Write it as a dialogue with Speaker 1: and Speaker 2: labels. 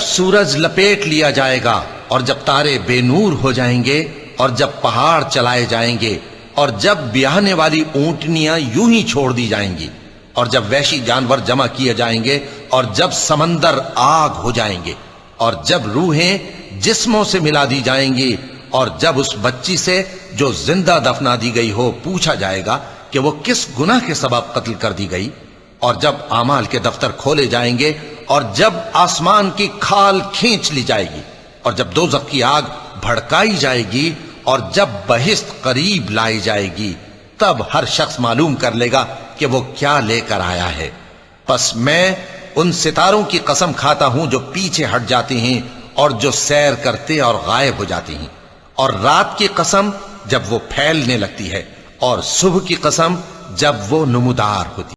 Speaker 1: सूरज लपेट लिया जाएगा और जब तारे बेनूर हो जाएंगे और जब पहाड़ चलाए जाएंगे और जब ब्याहने वाली ऊंटनियां यूं ही छोड़ दी जाएंगी और जब वहशी जानवर जमा किए जाएंगे और जब समंदर आग हो जाएंगे और जब रूहें जिस्मों से मिला दी जाएंगी और जब उस बच्ची से जो जिंदा दफना दी गई हो पूछा जाएगा कि वो किस गुनाह के सबब कत्ल कर दी गई और जब आमाल के दफ्तर खोले जाएंगे और जब आसमान की खाल खींच ली जाएगी और जब दोज़ख की आग भड़काई जाएगी और जब बहिश्त करीब लाई जाएगी, तब हर शख्स मालूम कर लेगा कि वो क्या लेकर आया है। बस मैं उन सितारों की कसम खाता हूं जो पीछे हट जाती हैं और जो सैर करते और गायब हो जाती हैं, और रात की कसम जब वो फैलने लगती है और सुबह की कसम जब वो नमूदार होती है।